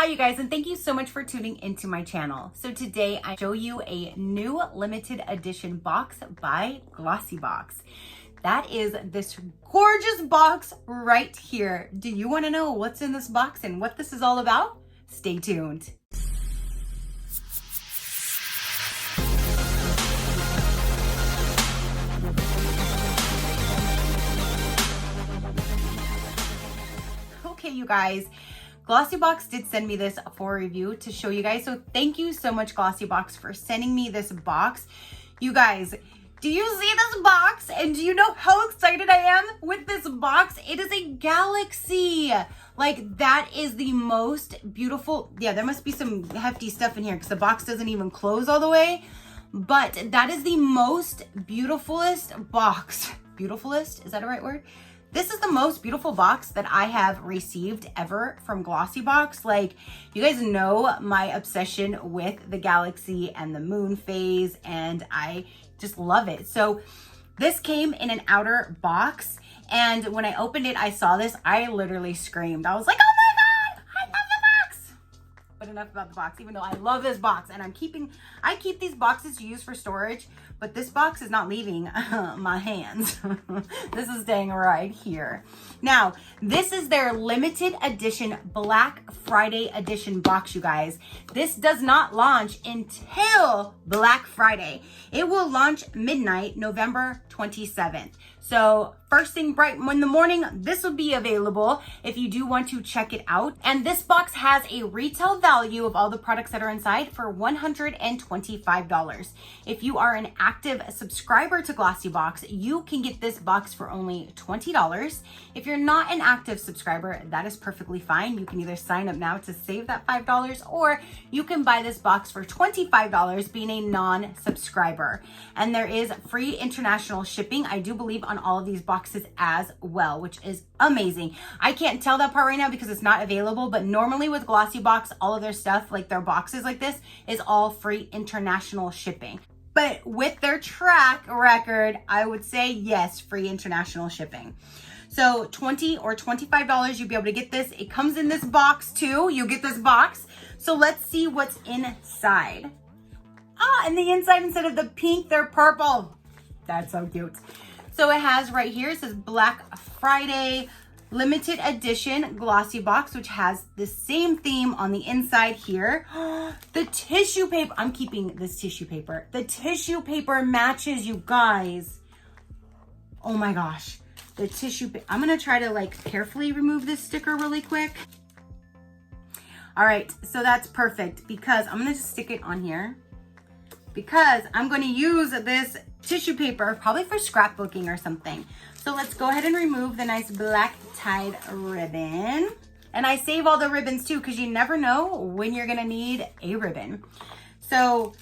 Hi you guys, and thank you so much for tuning into my channel. So today I show you a new limited edition box by Glossybox. That is this gorgeous box right here. Do you want to know what's in this box and what this is all about? Stay tuned. Okay, you guys. Glossybox did send me this for a review to show you guys. So thank you so much, Glossybox, for sending me this box. You guys, do you see this box? And do you know how excited I am with this box? It is a galaxy. Like, that is the most beautiful. Yeah, there must be some hefty stuff in here because the box doesn't even close all the way. But that is the most beautifulest box. Beautifulest? Is that a right word? This is the most beautiful box that I have received ever from Glossybox. Like, you guys know my obsession with the galaxy and the moon phase, and I just love it. So this came in an outer box, and when I opened it, I saw this. I literally screamed. I was like, oh my God, I love the box. But enough about the box, even though I love this box, and I keep these boxes to use for storage, but this box is not leaving my hands. This is staying right here. Now, this is their limited edition Black Friday edition box, you guys. This does not launch until Black Friday. It will launch midnight, November 27th. So first thing bright in the morning, this will be available if you do want to check it out. And this box has a retail value of all the products that are inside for $125. If you are an active subscriber to Glossybox, you can get this box for only $20. If you're not an active subscriber, that is perfectly fine. You can either sign up now to save that $5, or you can buy this box for $25 being a non-subscriber. And there is free international shipping, I do believe, on all of these boxes as well, which is amazing. I can't tell that part right now because it's not available, but normally with Glossybox, all of their stuff, like their boxes like this, is all free international shipping. But with their track record, I would say yes, free international shipping. So $20 or $25, you'll be able to get this. It comes in this box too. You get this box. So let's see what's inside. And the inside, instead of the pink, they're purple. That's so cute. So it has right here, it says Black Friday limited edition Glossybox, which has the same theme on the inside here. The tissue paper, I'm keeping this tissue paper. The tissue paper matches, you guys. Oh my gosh. The tissue paper, I'm gonna try to like carefully remove this sticker really quick. All right, so that's perfect because I'm gonna just stick it on here because I'm gonna use this tissue paper probably for scrapbooking or something. So let's go ahead and remove the nice black tied ribbon. And I save all the ribbons too because you never know when you're gonna need a ribbon. So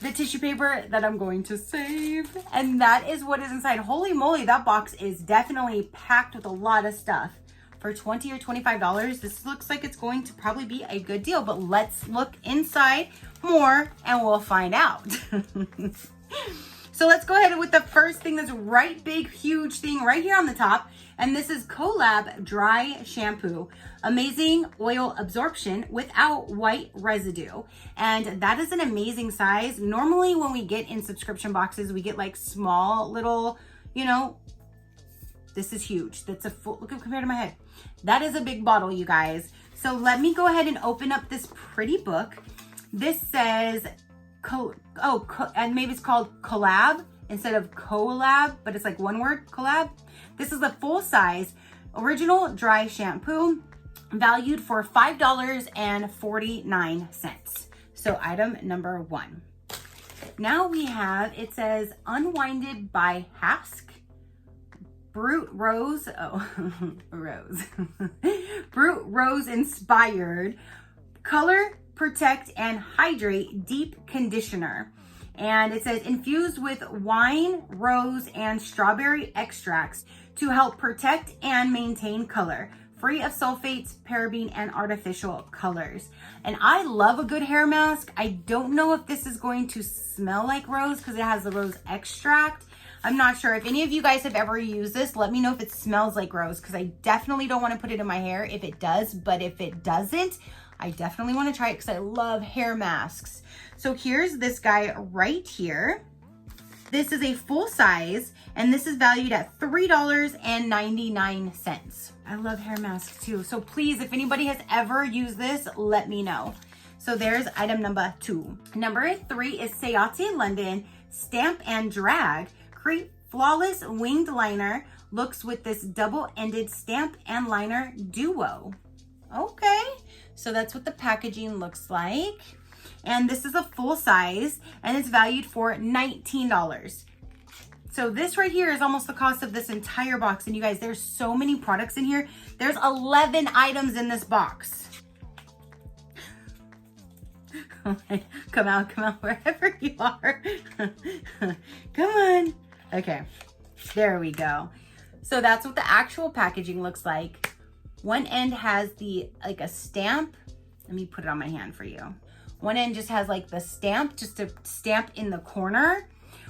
the tissue paper that I'm going to save, and that is what is inside. Holy moly, that box is definitely packed with a lot of stuff. For $20 or $25, this looks like it's going to probably be a good deal, but let's look inside more and we'll find out. So let's go ahead with the first thing, that's right big, huge thing right here on the top. And this is Collab Dry Shampoo. Amazing oil absorption without white residue. And that is an amazing size. Normally when we get in subscription boxes, we get like small little, you know, this is huge. That's a full, look compared to my head. That is a big bottle, you guys. So let me go ahead and open up this pretty book. This says, and maybe it's called Collab instead of collab, but it's like one word, collab. This is a full size original dry shampoo valued for $5.49. So item number 1. Now we have, it says Unwinded by Hask. Brute Rose, Brute Rose inspired color, protect, and hydrate deep conditioner. And it says infused with wine, rose, and strawberry extracts to help protect and maintain color, free of sulfates, paraben, and artificial colors. And I love a good hair mask. I don't know if this is going to smell like rose because it has the rose extract. I'm not sure. If any of you guys have ever used this, let me know if it smells like rose because I definitely don't want to put it in my hair if it does. But if it doesn't, I definitely want to try it because I love hair masks. So here's this guy right here. This is a full size, and this is valued at $3.99. I love hair masks too. So please, if anybody has ever used this, let me know. So there's item number 2. Number 3 is SheCrafty London Stamp and Drag. Create flawless winged liner. Looks with this double-ended stamp and liner duo. Okay, so that's what the packaging looks like. And this is a full size, and it's valued for $19. So this right here is almost the cost of this entire box. And you guys, there's so many products in here. There's 11 items in this box. Come out wherever you are. Come on. Okay, there we go. So that's what the actual packaging looks like. One end has like a stamp. Let me put it on my hand for you. One end just has like the stamp, just a stamp in the corner,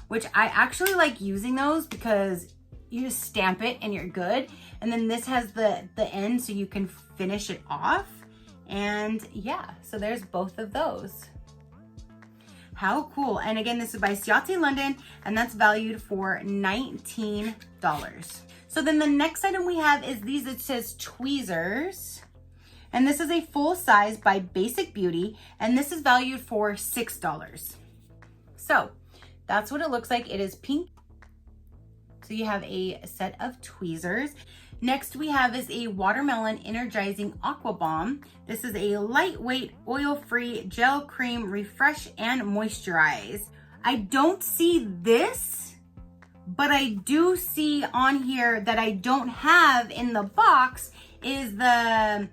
which I actually like using those because you just stamp it and you're good. And then this has the end so you can finish it off. And yeah, so there's both of those. How cool. And again, this is by SheCrafty London, and that's valued for $19. So then the next item we have is these. It says tweezers. And this is a full size by Basic Beauty, and this is valued for $6. So that's what it looks like. It is pink. So you have a set of tweezers. Next we have is a Watermelon Energizing Aqua Bomb. This is a lightweight, oil-free gel cream, refresh and moisturize. I don't see this, but I do see on here that I don't have in the box is the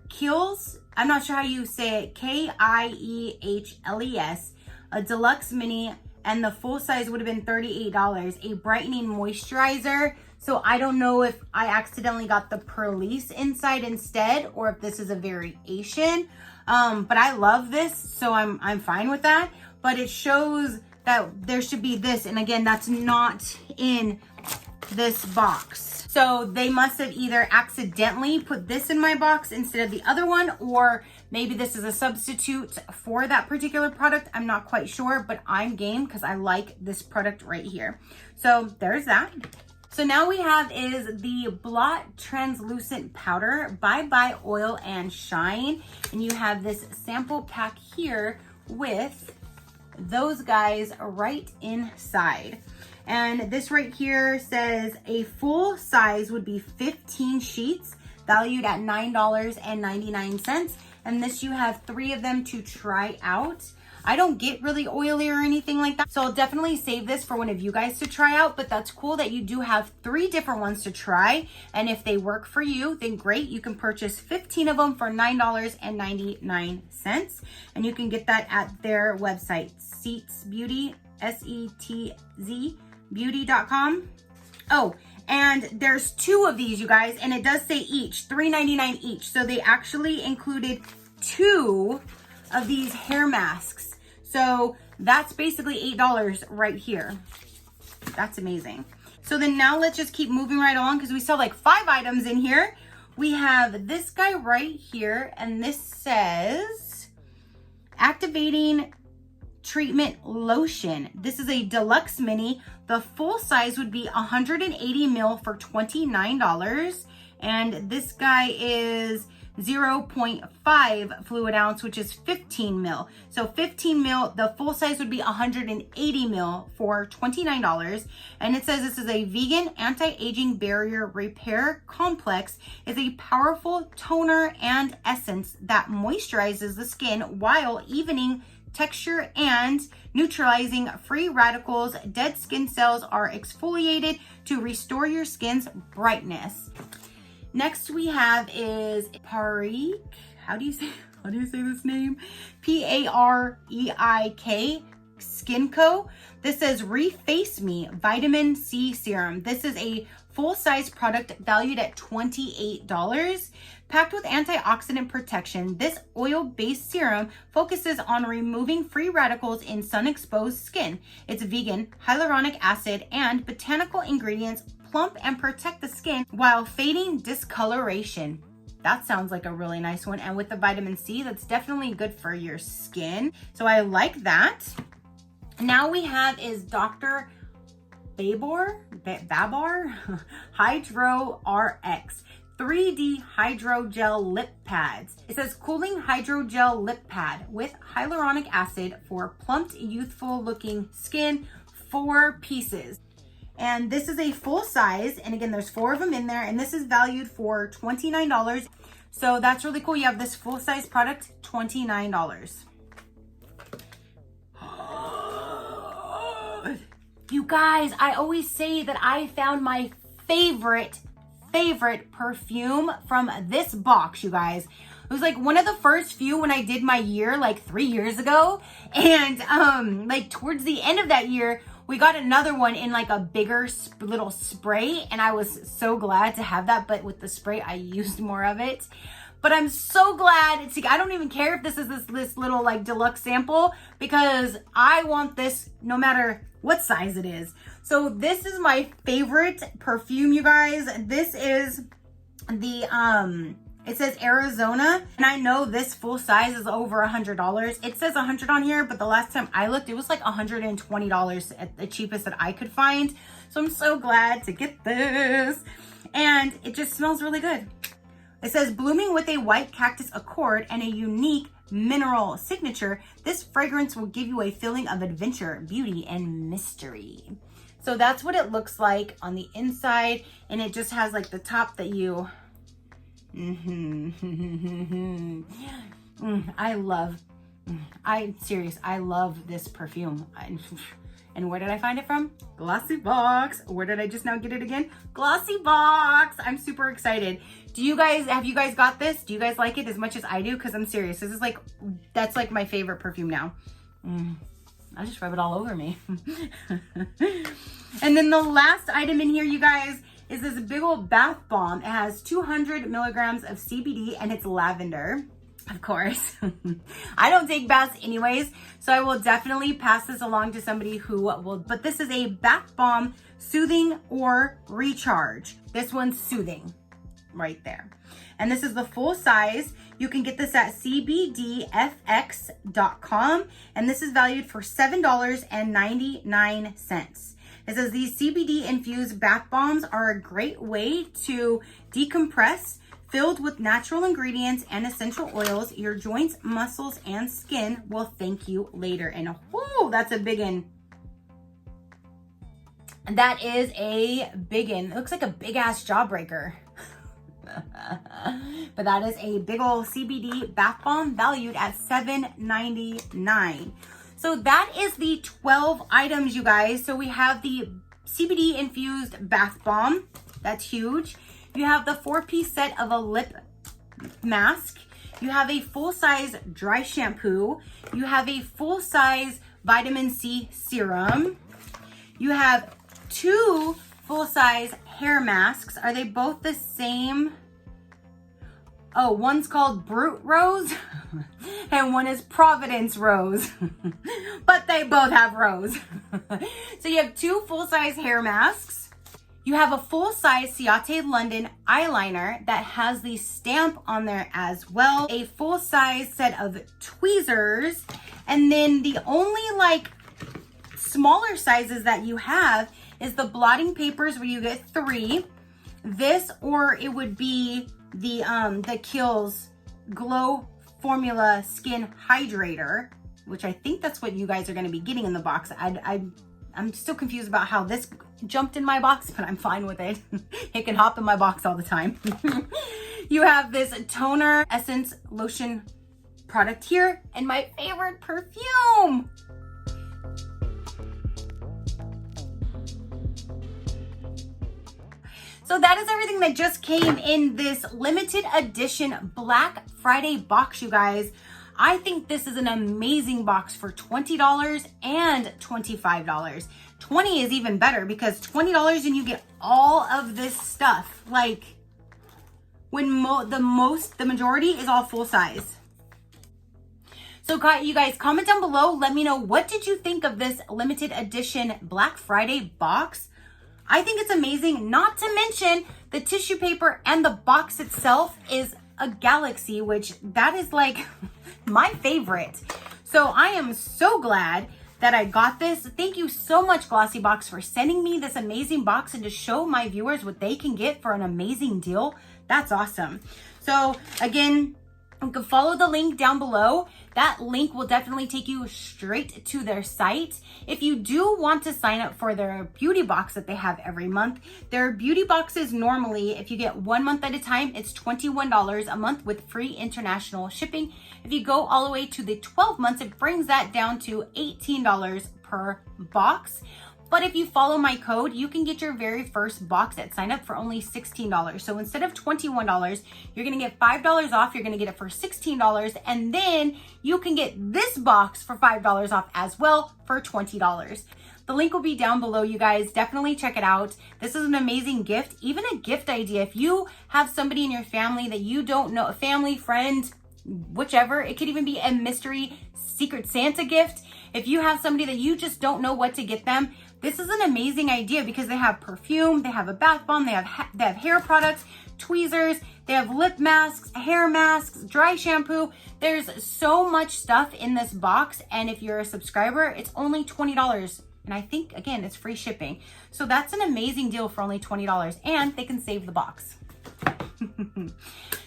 Kiehl's, I'm not sure how you say it, Kiehles, a deluxe mini, and the full size would have been $38, a brightening moisturizer. So I don't know if I accidentally got the Perlice inside instead, or if this is a variation. But I love this, so I'm fine with that. But it shows that there should be this, and again, that's not in this box. So they must have either accidentally put this in my box instead of the other one, or maybe this is a substitute for that particular product. I'm not quite sure, but I'm game because I like this product right here. So there's that. So now we have is the Blot Translucent Powder by Oil and Shine. And you have this sample pack here with those guys right inside. And this right here says a full size would be 15 sheets, valued at $9.99. And this, you have 3 of them to try out. I don't get really oily or anything like that, so I'll definitely save this for one of you guys to try out, but that's cool that you do have 3 different ones to try. And if they work for you, then great. You can purchase 15 of them for $9.99. And you can get that at their website, Seetz Beauty, SETZ beauty.com. Oh, and there's 2 of these, you guys, and it does say each, $3.99 each. So they actually included 2 of these hair masks. So that's basically $8 right here. That's amazing. So then now let's just keep moving right along because we still have like 5 items in here. We have this guy right here, and this says Activating Treatment Lotion. This is a deluxe mini. The full size would be 180 ml for $29. And this guy is 0.5 fluid ounce, which is 15 mil. So 15 mil, the full size would be 180 mil for $29. And it says this is a vegan anti-aging barrier repair complex. It's a powerful toner and essence that moisturizes the skin while evening texture and neutralizing free radicals. Dead skin cells are exfoliated to restore your skin's brightness. Next we have is Pareik. How do you say this name? Pareik Skin Co. This says Reface Me Vitamin C Serum. This is a full-size product valued at $28. Packed with antioxidant protection, this oil-based serum focuses on removing free radicals in sun-exposed skin. It's vegan, hyaluronic acid, and botanical ingredients plump and protect the skin while fading discoloration. that sounds like a really nice one. And with the vitamin C, that's definitely good for your skin. So I like that. Now we have is Dr. Babar Hydro RX 3D Hydrogel Lip Pads. It says cooling hydrogel lip pad with hyaluronic acid for plumped, youthful looking skin, 4 pieces. And this is a full size. And again, there's 4 of them in there. And this is valued for $29. So that's really cool. You have this full size product, $29. You guys, I always say that I found my favorite perfume from this box, you guys. It was like one of the first few when I did my year like 3 years ago. And like towards the end of that year, we got another one in like a bigger little spray. And I was so glad to have that. But with the spray, I used more of it. But I'm so glad I don't even care if this is this little like deluxe sample, because I want this no matter what size it is. So this is my favorite perfume, you guys. This is the, it says Arizona. And I know this full size is over $100. It says 100 on here, but the last time I looked, it was like $120 at the cheapest that I could find. So I'm so glad to get this. And it just smells really good. It says blooming with a white cactus accord and a unique mineral signature. This fragrance will give you a feeling of adventure, beauty, and mystery. So that's what it looks like on the inside. And it just has like the top that you, I love this perfume. And where did I find it from? Glossybox. Where did I just now get it again? Glossybox. I'm super excited. Have you guys got this? Do you guys like it as much as I do? Because I'm serious. This is like, that's like my favorite perfume now. I just rub it all over me. And then the last item in here, you guys, is this big old bath bomb. It has 200 milligrams of CBD and it's lavender. Of course. I don't take baths anyways, so I will definitely pass this along to somebody who will, but this is a bath bomb, soothing or recharge. This one's soothing right there. And this is the full size. You can get this at cbdfx.com, and this is valued for $7.99. It says these CBD infused bath bombs are a great way to decompress. Filled with natural ingredients and essential oils, your joints, muscles, and skin will thank you later. And whoo, that's a big one. That is a big one. It looks like a big ass jawbreaker. But that is a big old CBD bath bomb valued at $7.99. So that is the 12 items, you guys. So we have the CBD infused bath bomb. That's huge. You have the 4-piece set of a lip mask. You have a full-size dry shampoo. You have a full-size vitamin C serum. You have 2 full-size hair masks. Are they both the same? Oh, one's called Brute Rose and one is Providence Rose, but they both have rose. So you have 2 full-size hair masks. You have a full-size Ciate London eyeliner that has the stamp on there as well. A full-size set of tweezers. And then the only like smaller sizes that you have is the blotting papers where you get 3. This, or it would be the Kiehl's Glow Formula Skin Hydrator, which I think that's what you guys are going to be getting in the box. I'm still confused about how this jumped in my box, but I'm fine with it. It can hop in my box all the time. You have this toner essence lotion product here, and my favorite perfume. So that is everything that just came in this limited edition Black Friday box, you guys. I think this is an amazing box for $20 and $25. $20 is even better because $20 and you get all of this stuff. Like when the majority is all full size. So you guys comment down below. Let me know, what did you think of this limited edition Black Friday box? I think it's amazing, not to mention the tissue paper and the box itself is a galaxy, which that is like my favorite. So I am so glad that I got this. Thank you so much, Glossybox, for sending me this amazing box and to show my viewers what they can get for an amazing deal. That's awesome. So again, you can follow the link down below. That link will definitely take you straight to their site. If you do want to sign up for their beauty box that they have every month, their beauty boxes normally, if you get 1 month at a time, it's $21 a month with free international shipping. If you go all the way to the 12 months, it brings that down to $18 per box. But if you follow my code, you can get your very first box at sign up for only $16. So instead of $21, you're gonna get $5 off. You're gonna get it for $16. And then you can get this box for $5 off as well for $20. The link will be down below, you guys. Definitely check it out. This is an amazing gift, even a gift idea. If you have somebody in your family that you don't know, a family, friend, whichever, it could even be a mystery Secret Santa gift. If you have somebody that you just don't know what to get them, this is an amazing idea because they have perfume, they have a bath bomb, they have hair products, tweezers, they have lip masks, hair masks, dry shampoo. There's so much stuff in this box, and if you're a subscriber, it's only $20. And I think, again, it's free shipping. So that's an amazing deal for only $20, and they can save the box.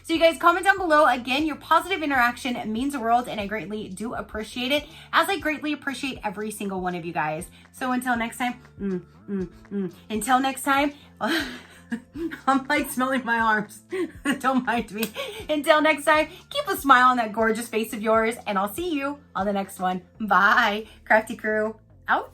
So you guys, comment down below. Again, your positive interaction means the world, and I greatly do appreciate it, as I greatly appreciate every single one of you guys. So until next time, until next time, I'm like smelling my arms. Don't mind me. Until next time, keep a smile on that gorgeous face of yours, and I'll see you on the next one. Bye. Crafty crew, out.